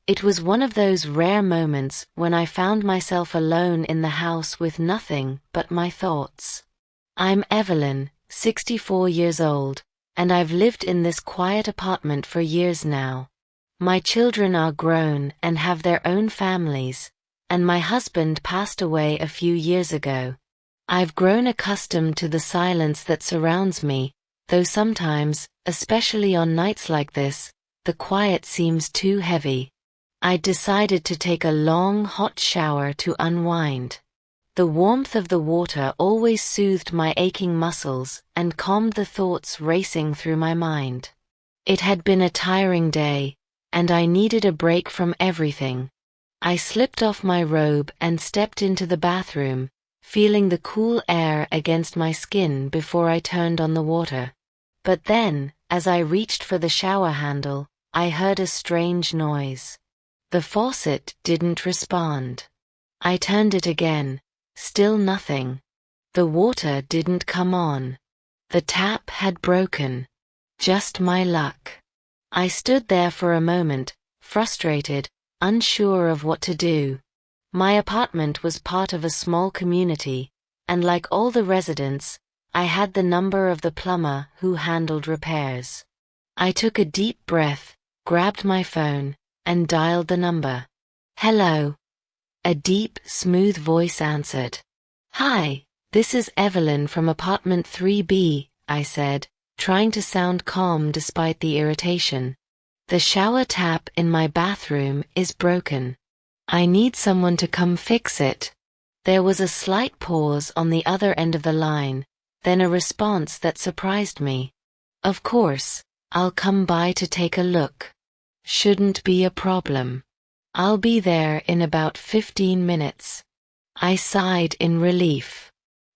It was one of those rare moments when I found myself alone in the house with nothing but my thoughts. I'm Evelyn, 64 years old, and I've lived in this quiet apartment for years now. My children are grown and have their own families, and my husband passed away a few years ago. I've grown accustomed to the silence that surrounds me, though sometimes, especially on nights like this, the quiet seems too heavy. I decided to take a long, hot shower to unwind. The warmth of the water always soothed my aching muscles and calmed the thoughts racing through my mind. It had been a tiring day, and I needed a break from everything. I slipped off my robe and stepped into the bathroom, feeling the cool air against my skin before I turned on the water. But then, as I reached for the shower handle, I heard a strange noise. The faucet didn't respond. I turned it again. Still nothing. The water didn't come on. The tap had broken. Just my luck. I stood there for a moment, frustrated, unsure of what to do. My apartment was part of a small community, and like all the residents, I had the number of the plumber who handled repairs. I took a deep breath, grabbed my phone, and dialed the number. "Hello." A deep, smooth voice answered. "Hi, this is Evelyn from apartment 3B, I said, trying to sound calm despite the irritation. "The shower tap in my bathroom is broken. I need someone to come fix it." There was a slight pause on the other end of the line, then a response that surprised me. "Of course, I'll come by to take a look. Shouldn't be a problem. I'll be there in about 15 minutes. I sighed in relief.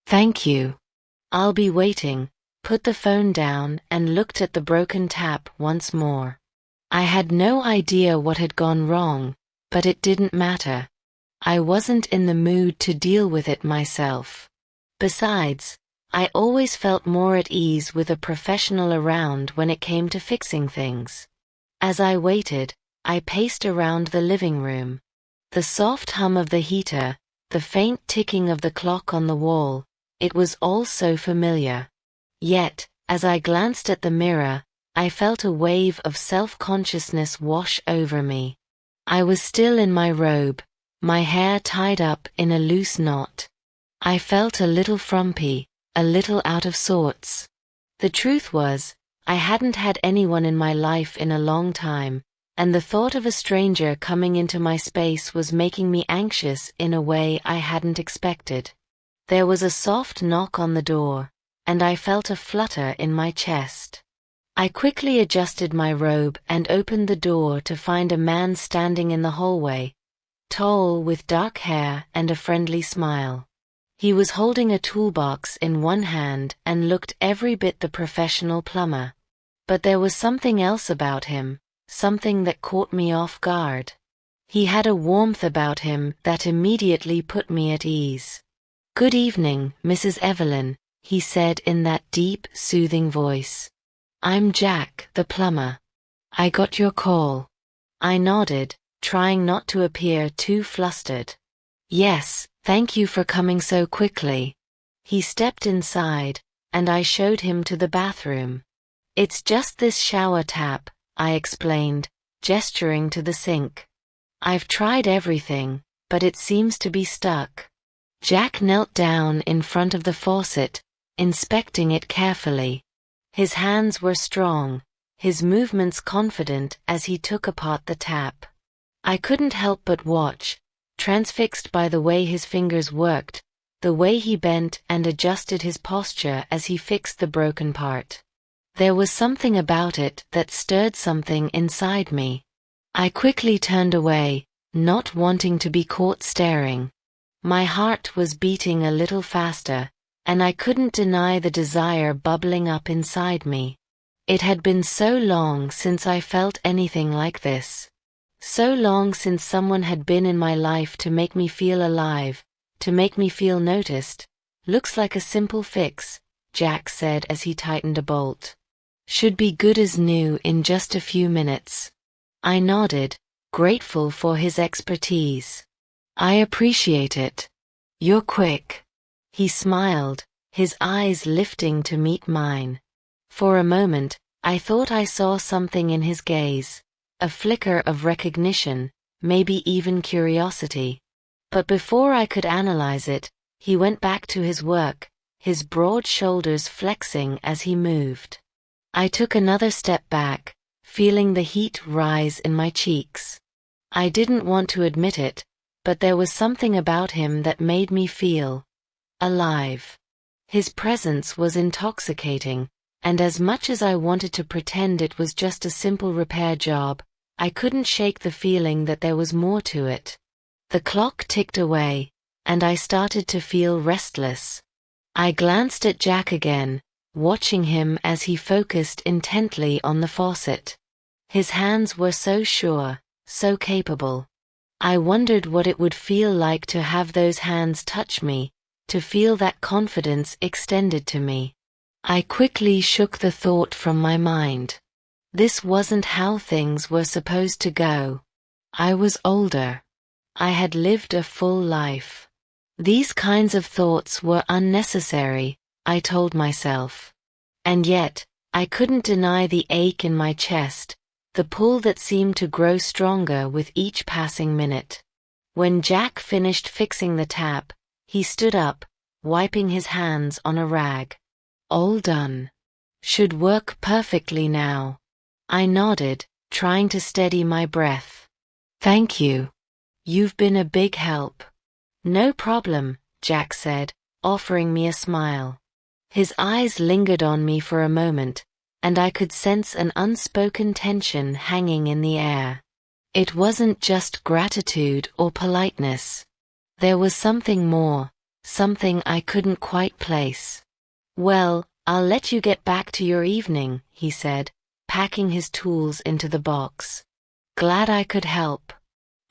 "Thank you. I'll be waiting," put the phone down and looked at the broken tap once more. I had no idea what had gone wrong, but it didn't matter. I wasn't in the mood to deal with it myself. Besides, I always felt more at ease with a professional around when it came to fixing things. As I waited, I paced around the living room. The soft hum of the heater, the faint ticking of the clock on the wall, it was all so familiar. Yet, as I glanced at the mirror, I felt a wave of self-consciousness wash over me. I was still in my robe, my hair tied up in a loose knot. I felt a little frumpy, a little out of sorts. The truth was, I hadn't had anyone in my life in a long time, and the thought of a stranger coming into my space was making me anxious in a way I hadn't expected. There was a soft knock on the door, and I felt a flutter in my chest. I quickly adjusted my robe and opened the door to find a man standing in the hallway, tall with dark hair and a friendly smile. He was holding a toolbox in one hand and looked every bit the professional plumber. But there was something else about him, something that caught me off guard. He had a warmth about him that immediately put me at ease. "Good evening, Mrs. Evelyn," he said in that deep, soothing voice. "I'm Jack, the plumber. I got your call." I nodded, trying not to appear too flustered. "Yes, thank you for coming so quickly." He stepped inside, and I showed him to the bathroom. "It's just this shower tap," I explained, gesturing to the sink. "I've tried everything, but it seems to be stuck." Jack knelt down in front of the faucet, inspecting it carefully. His hands were strong, his movements confident as he took apart the tap. I couldn't help but watch, transfixed by the way his fingers worked, the way he bent and adjusted his posture as he fixed the broken part. There was something about it that stirred something inside me. I quickly turned away, not wanting to be caught staring. My heart was beating a little faster, and I couldn't deny the desire bubbling up inside me. It had been so long since I felt anything like this. So long since someone had been in my life to make me feel alive, to make me feel noticed. "Looks like a simple fix," Jack said as he tightened a bolt. "Should be good as new in just a few minutes." I nodded, grateful for his expertise. "I appreciate it. You're quick." He smiled, his eyes lifting to meet mine. For a moment, I thought I saw something in his gaze, a flicker of recognition, maybe even curiosity. But before I could analyze it, he went back to his work, his broad shoulders flexing as he moved. I took another step back, feeling the heat rise in my cheeks. I didn't want to admit it, but there was something about him that made me feel alive. His presence was intoxicating, and as much as I wanted to pretend it was just a simple repair job, I couldn't shake the feeling that there was more to it. The clock ticked away, and I started to feel restless. I glanced at Jack again, watching him as he focused intently on the faucet. His hands were so sure, so capable. I wondered what it would feel like to have those hands touch me, to feel that confidence extended to me. I quickly shook the thought from my mind. This wasn't how things were supposed to go. I was older. I had lived a full life. These kinds of thoughts were unnecessary, I told myself. And yet, I couldn't deny the ache in my chest, the pull that seemed to grow stronger with each passing minute. When Jack finished fixing the tap, he stood up, wiping his hands on a rag. "All done. Should work perfectly now." I nodded, trying to steady my breath. "Thank you. You've been a big help." "No problem," Jack said, offering me a smile. His eyes lingered on me for a moment, and I could sense an unspoken tension hanging in the air. It wasn't just gratitude or politeness. There was something more, something I couldn't quite place. "Well, I'll let you get back to your evening," he said, packing his tools into the box. "Glad I could help."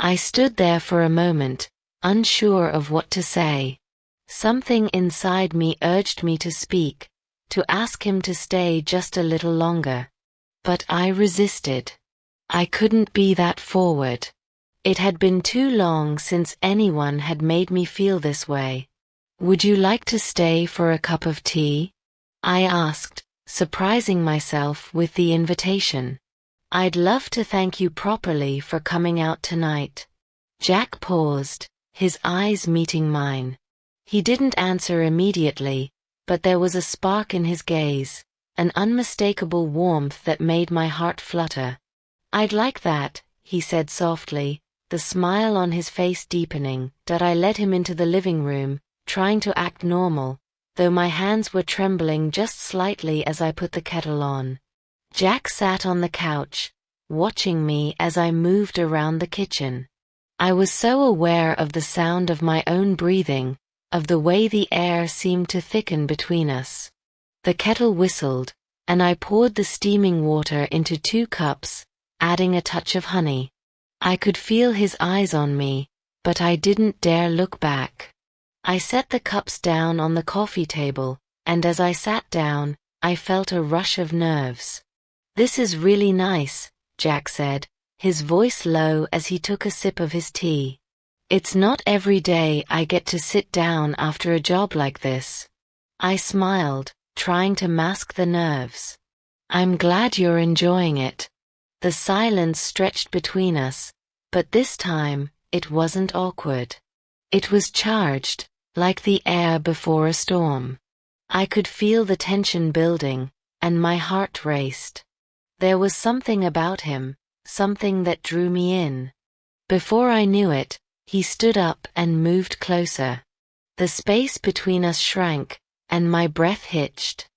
I stood there for a moment, unsure of what to say. Something inside me urged me to speak, to ask him to stay just a little longer. But I resisted. I couldn't be that forward. It had been too long since anyone had made me feel this way. "Would you like to stay for a cup of tea?" I asked, surprising myself with the invitation. "I'd love to thank you properly for coming out tonight." Jack paused, his eyes meeting mine. He didn't answer immediately, but there was a spark in his gaze, an unmistakable warmth that made my heart flutter. "I'd like that," he said softly, the smile on his face deepening. I led him into the living room, trying to act normal, though my hands were trembling just slightly as I put the kettle on. Jack sat on the couch, watching me as I moved around the kitchen. I was so aware of the sound of my own breathing, of the way the air seemed to thicken between us. The kettle whistled, and I poured the steaming water into 2 cups, adding a touch of honey. I could feel his eyes on me, but I didn't dare look back. I set the cups down on the coffee table, and as I sat down, I felt a rush of nerves. "This is really nice," Jack said, his voice low as he took a sip of his tea. "It's not every day I get to sit down after a job like this." I smiled, trying to mask the nerves. "I'm glad you're enjoying it." The silence stretched between us, but this time, it wasn't awkward. It was charged, like the air before a storm. I could feel the tension building, and my heart raced. There was something about him, something that drew me in. Before I knew it, he stood up and moved closer. The space between us shrank, and my breath hitched.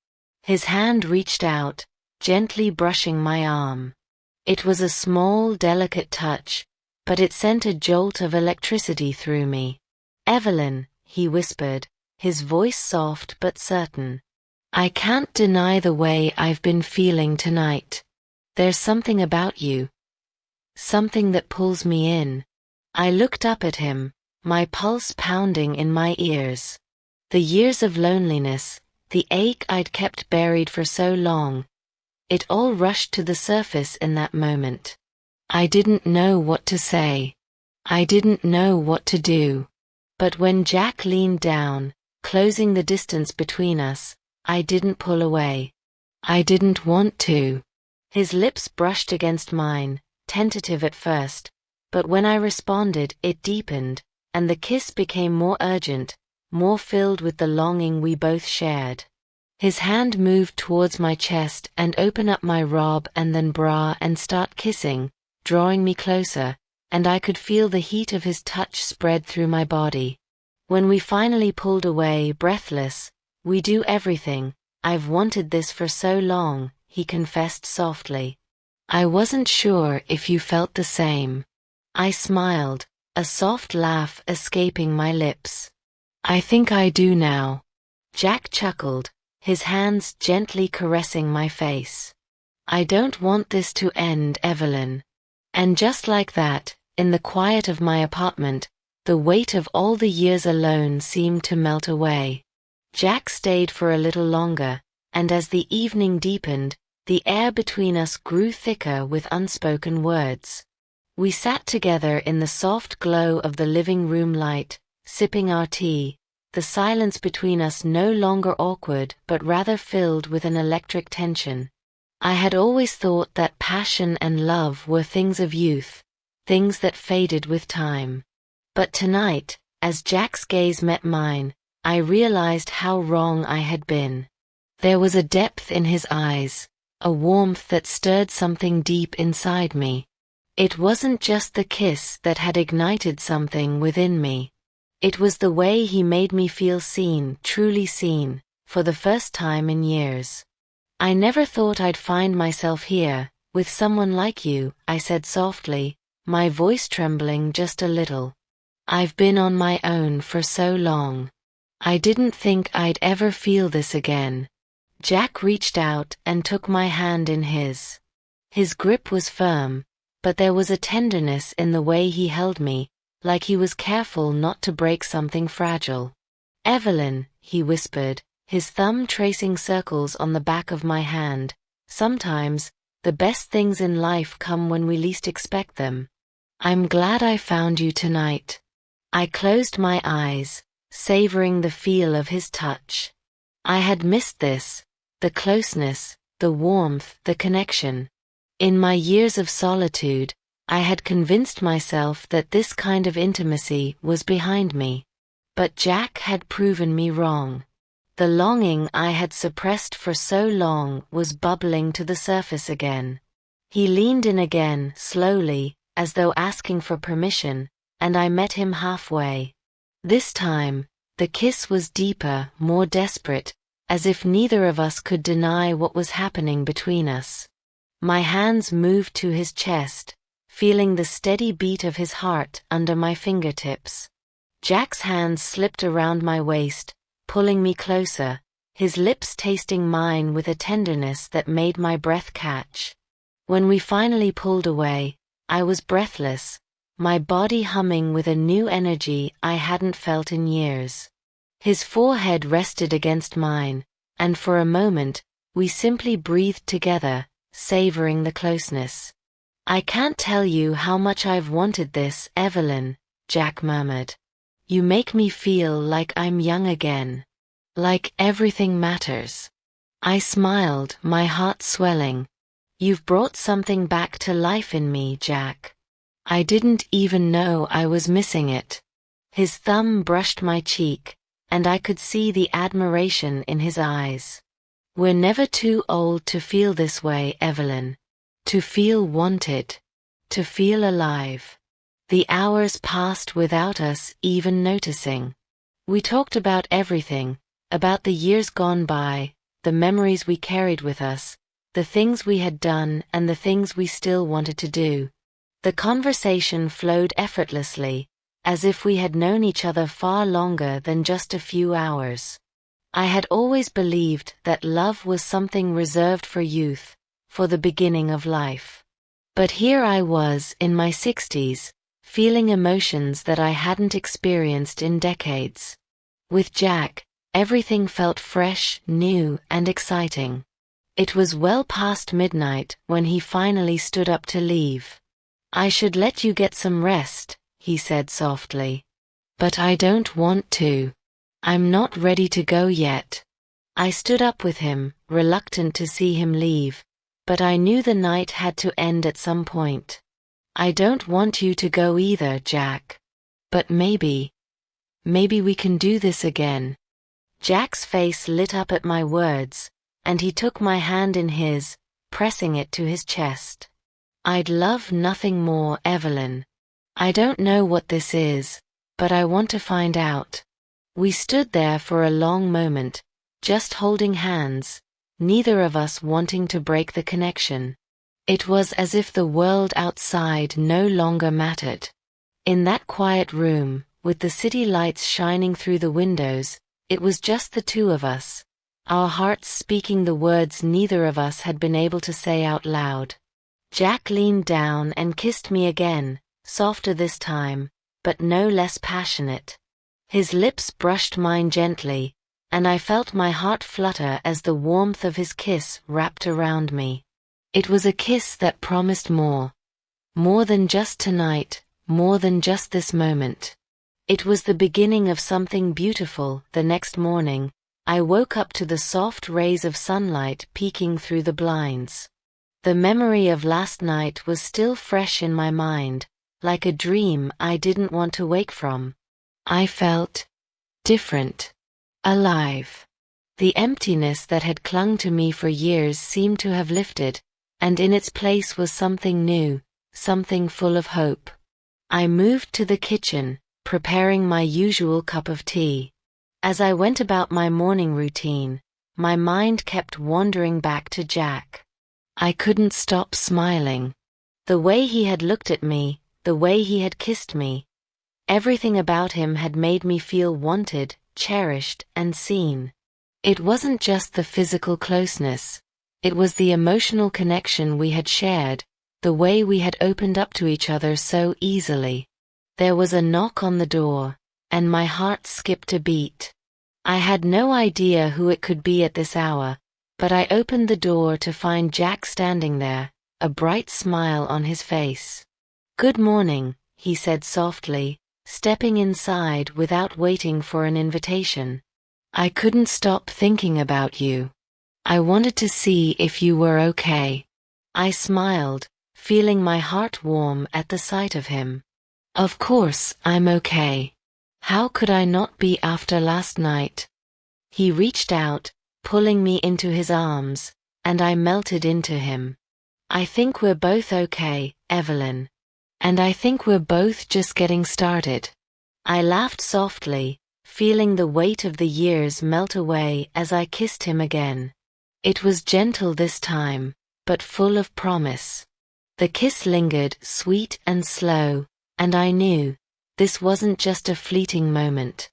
His hand reached out, gently brushing my arm. It was a small, delicate touch, but it sent a jolt of electricity through me. "Evelyn," he whispered, his voice soft but certain. "I can't deny the way I've been feeling tonight. There's something about you. Something that pulls me in." I looked up at him, my pulse pounding in my ears. The years of loneliness, the ache I'd kept buried for so long, it all rushed to the surface in that moment. I didn't know what to say. I didn't know what to do. But when Jack leaned down, closing the distance between us, I didn't pull away. I didn't want to. His lips brushed against mine, tentative at first, but when I responded, it deepened, and the kiss became more urgent, more filled with the longing we both shared. His hand moved towards my chest and opened up my robe and then bra and start kissing, drawing me closer, and I could feel the heat of his touch spread through my body. When we finally pulled away, breathless, "We do everything. I've wanted this for so long," he confessed softly. "I wasn't sure if you felt the same." I smiled, a soft laugh escaping my lips. "I think I do now." Jack chuckled, his hands gently caressing my face. "I don't want this to end, Evelyn." And just like that, in the quiet of my apartment, the weight of all the years alone seemed to melt away. Jack stayed for a little longer, and as the evening deepened, the air between us grew thicker with unspoken words. We sat together in the soft glow of the living room light, sipping our tea, the silence between us no longer awkward but rather filled with an electric tension. I had always thought that passion and love were things of youth, things that faded with time. But tonight, as Jack's gaze met mine, I realized how wrong I had been. There was a depth in his eyes, a warmth that stirred something deep inside me. It wasn't just the kiss that had ignited something within me. It was the way he made me feel seen, truly seen, for the first time in years. "I never thought I'd find myself here, with someone like you," I said softly, my voice trembling just a little. "I've been on my own for so long. I didn't think I'd ever feel this again." Jack reached out and took my hand in his. His grip was firm, but there was a tenderness in the way he held me, like he was careful not to break something fragile. "Evelyn," he whispered, his thumb tracing circles on the back of my hand, "sometimes, the best things in life come when we least expect them. I'm glad I found you tonight." I closed my eyes, savoring the feel of his touch. I had missed this, the closeness, the warmth, the connection. In my years of solitude, I had convinced myself that this kind of intimacy was behind me. But Jack had proven me wrong. The longing I had suppressed for so long was bubbling to the surface again. He leaned in again, slowly, as though asking for permission, and I met him halfway. This time, the kiss was deeper, more desperate, as if neither of us could deny what was happening between us. My hands moved to his chest, feeling the steady beat of his heart under my fingertips. Jack's hands slipped around my waist, pulling me closer, his lips tasting mine with a tenderness that made my breath catch. When we finally pulled away, I was breathless, my body humming with a new energy I hadn't felt in years. His forehead rested against mine, and for a moment, we simply breathed together, savoring the closeness. "I can't tell you how much I've wanted this, Evelyn," Jack murmured. "You make me feel like I'm young again. Like everything matters." I smiled, my heart swelling. "You've brought something back to life in me, Jack. I didn't even know I was missing it." His thumb brushed my cheek, and I could see the admiration in his eyes. "We're never too old to feel this way, Evelyn. To feel wanted. To feel alive." The hours passed without us even noticing. We talked about everything, about the years gone by, the memories we carried with us, the things we had done and the things we still wanted to do. The conversation flowed effortlessly, as if we had known each other far longer than just a few hours. I had always believed that love was something reserved for youth, for the beginning of life. But here I was in my 60s, feeling emotions that I hadn't experienced in decades. With Jack, everything felt fresh, new, and exciting. It was well past midnight when he finally stood up to leave. I should let you get some rest, he said softly. But I don't want to. I'm not ready to go yet. I stood up with him, reluctant to see him leave, but I knew the night had to end at some point. I don't want you to go either, Jack. But maybe we can do this again. Jack's face lit up at my words, and he took my hand in his, pressing it to his chest. I'd love nothing more, Evelyn. I don't know what this is, but I want to find out. We stood there for a long moment, just holding hands, neither of us wanting to break the connection. It was as if the world outside no longer mattered. In that quiet room, with the city lights shining through the windows, it was just the two of us, our hearts speaking the words neither of us had been able to say out loud. Jack leaned down and kissed me again, softer this time, but no less passionate. His lips brushed mine gently, and I felt my heart flutter as the warmth of his kiss wrapped around me. It was a kiss that promised more. More than just tonight, more than just this moment. It was the beginning of something beautiful. The next morning, I woke up to the soft rays of sunlight peeking through the blinds. The memory of last night was still fresh in my mind, like a dream I didn't want to wake from. I felt different. Alive. The emptiness that had clung to me for years seemed to have lifted, and in its place was something new, something full of hope. I moved to the kitchen, preparing my usual cup of tea. As I went about my morning routine, my mind kept wandering back to Jack. I couldn't stop smiling. The way he had looked at me, the way he had kissed me, everything about him had made me feel wanted, cherished, and seen. It wasn't just the physical closeness, it was the emotional connection we had shared, the way we had opened up to each other so easily. There was a knock on the door, and my heart skipped a beat. I had no idea who it could be at this hour, but I opened the door to find Jack standing there, a bright smile on his face. "Good morning," he said softly, stepping inside without waiting for an invitation. "I couldn't stop thinking about you. I wanted to see if you were okay." I smiled, feeling my heart warm at the sight of him. "Of course I'm okay. How could I not be after last night?" He reached out, pulling me into his arms, and I melted into him. "I think we're both okay, Evelyn. And I think we're both just getting started." I laughed softly, feeling the weight of the years melt away as I kissed him again. It was gentle this time, but full of promise. The kiss lingered, sweet and slow, and I knew, this wasn't just a fleeting moment.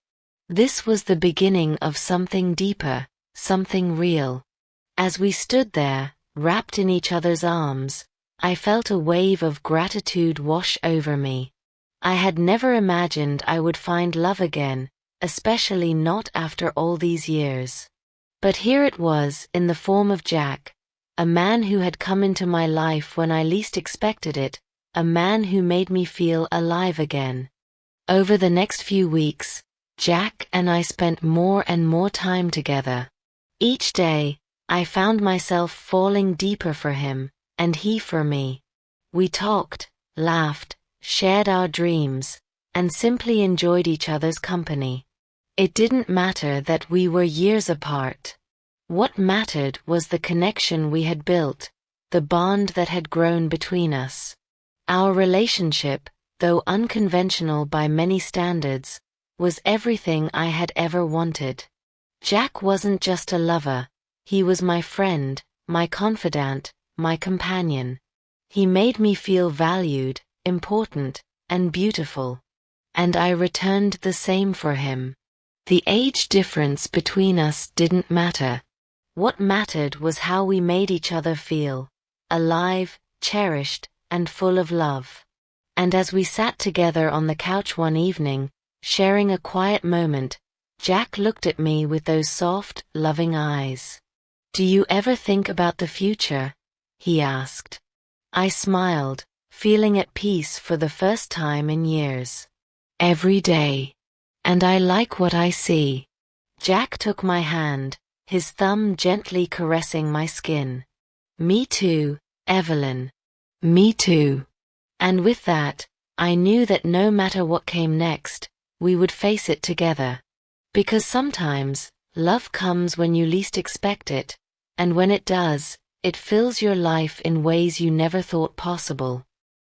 This was the beginning of something deeper, something real. As we stood there, wrapped in each other's arms, I felt a wave of gratitude wash over me. I had never imagined I would find love again, especially not after all these years. But here it was, in the form of Jack, a man who had come into my life when I least expected it, a man who made me feel alive again. Over the next few weeks, Jack and I spent more and more time together. Each day, I found myself falling deeper for him, and he for me. We talked, laughed, shared our dreams, and simply enjoyed each other's company. It didn't matter that we were years apart. What mattered was the connection we had built, the bond that had grown between us. Our relationship, though unconventional by many standards, was everything I had ever wanted. Jack wasn't just a lover, he was my friend, my confidant, my companion. He made me feel valued, important, and beautiful. And I returned the same for him. The age difference between us didn't matter. What mattered was how we made each other feel, alive, cherished, and full of love. And as we sat together on the couch one evening, sharing a quiet moment, Jack looked at me with those soft, loving eyes. "Do you ever think about the future?" he asked. I smiled, feeling at peace for the first time in years. Every day. And I like what I see. Jack took my hand, his thumb gently caressing my skin. Me too, Evelyn. Me too. And with that, I knew that no matter what came next, we would face it together. Because sometimes, love comes when you least expect it, and when it does, it fills your life in ways you never thought possible.